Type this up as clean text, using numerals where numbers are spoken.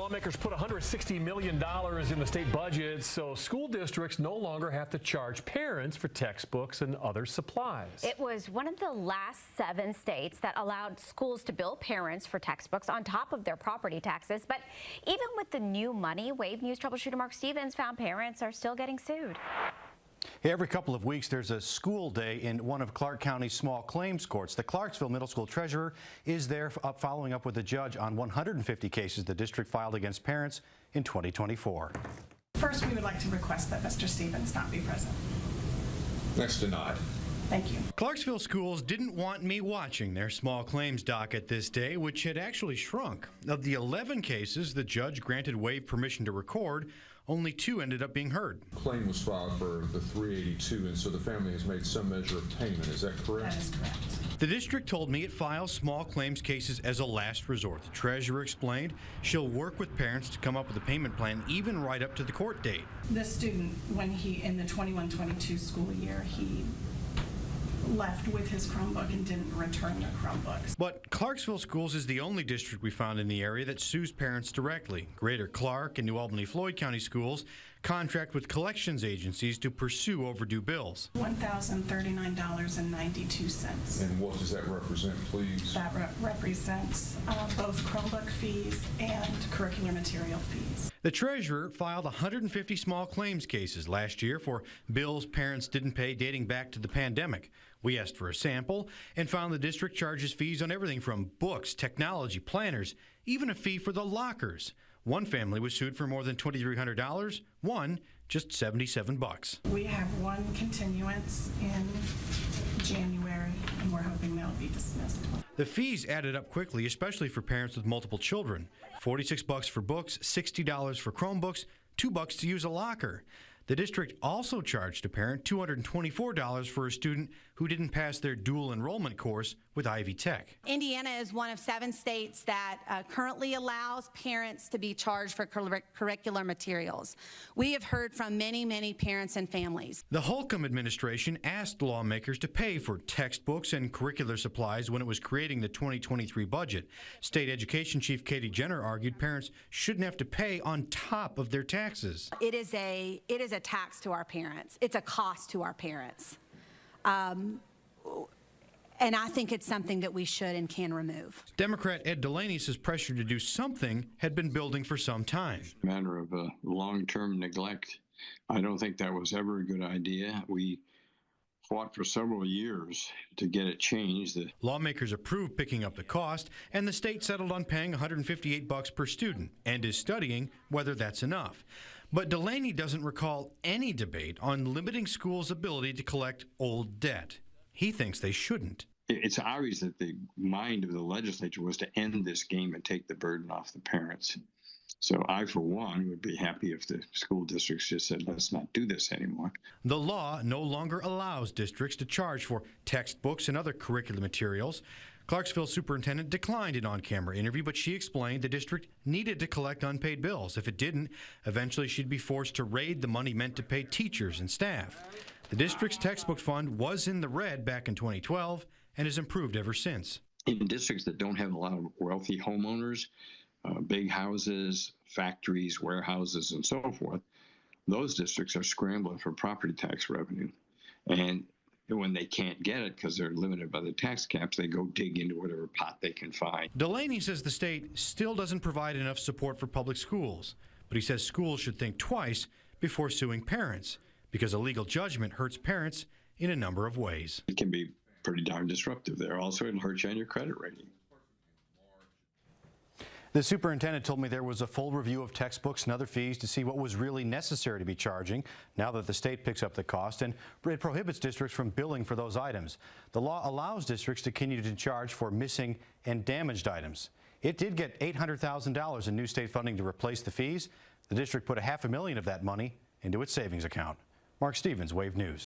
Lawmakers put $160 million in the state budget so school districts no longer have to charge parents for textbooks and other supplies. It was one of the last 7 states that allowed schools to bill parents for textbooks on top of their property taxes. But even with the new money, Wave News troubleshooter Mark Stevens found parents are still getting sued. Every couple of weeks, there's a school day in one of Clark County's small claims courts. The Clarksville Middle School treasurer is there following up with a judge on 150 cases the district filed against parents in 2024. First, we would like to request that Mr. Stevens not be present. Next denied. Thank you. Clarksville Schools didn't want me watching their small claims docket this day, which had actually shrunk. Of the 11 cases the judge granted Wave permission to record, only 2 ended up being heard. Claim was filed for the 382, and so the family has made some measure of payment. Is that correct? That is correct. The district told me it files small claims cases as a last resort. The treasurer explained she'll work with parents to come up with a payment plan, even right up to the court date. This student, when he, in the 21-22 school year, he left with his Chromebook and didn't return the Chromebooks. But Clarksville Schools is the only district we found in the area that sues parents directly. Greater Clark and New Albany-Floyd County Schools contract with collections agencies to pursue overdue bills. $1,039.92. And what does that represent, please? That represents both Chromebook fees and curricular material fees. The treasurer filed 150 small claims cases last year for bills parents didn't pay dating back to the pandemic. We asked for a sample and found the district charges fees on everything from books, technology, planners, even a fee for the lockers. One family was sued for more than $2,300, one just $77. We have one continuance in January, and we're hoping that'll be dismissed. The fees added up quickly, especially for parents with multiple children. $46 for books, $60 for Chromebooks, $2 to use a locker. The district also charged a parent $224 for a student who didn't pass their dual enrollment course with Ivy Tech. Indiana is one of 7 states that currently allows parents to be charged for curricular materials. We have heard from many parents and families. The Holcomb administration asked lawmakers to pay for textbooks and curricular supplies when it was creating the 2023 budget. State Education Chief Katie Jenner argued parents shouldn't have to pay on top of their taxes. It is a tax to our parents. It's a cost to our parents. And I think it's something that we should and can remove. Democrat Ed Delaney says pressure to do something had been building for some time. A matter of long-term neglect. I don't think that was ever a good idea. We fought for several years to get it changed. Lawmakers approved picking up the cost, and the state settled on paying $158 per student and is studying whether that's enough. But Delaney doesn't recall any debate on limiting schools' ability to collect old debt. He thinks they shouldn't. It's obvious that the mind of the legislature was to end this game and take the burden off the parents. So I, for one, would be happy if the school districts just said, let's not do this anymore. The law no longer allows districts to charge for textbooks and other curricular materials. Clarksville superintendent declined an on-camera interview, but she explained the district needed to collect unpaid bills. If it didn't, eventually she'd be forced to raid the money meant to pay teachers and staff. The district's textbook fund was in the red back in 2012 and has improved ever since. In districts that don't have a lot of wealthy homeowners, big houses, factories, warehouses, and so forth, those districts are scrambling for property tax revenue. And when they can't get it because they're limited by the tax caps, they go dig into whatever pot they can find. Delaney says the state still doesn't provide enough support for public schools, but he says schools should think twice before suing parents because a legal judgment hurts parents in a number of ways. It can be pretty darn disruptive there. Also, it'll hurt you on your credit rating. The superintendent told me there was a full review of textbooks and other fees to see what was really necessary to be charging now that the state picks up the cost, and it prohibits districts from billing for those items. The law allows districts to continue to charge for missing and damaged items. It did get $800,000 in new state funding to replace the fees. The district put $500,000 of that money into its savings account. Mark Stevens, Wave News.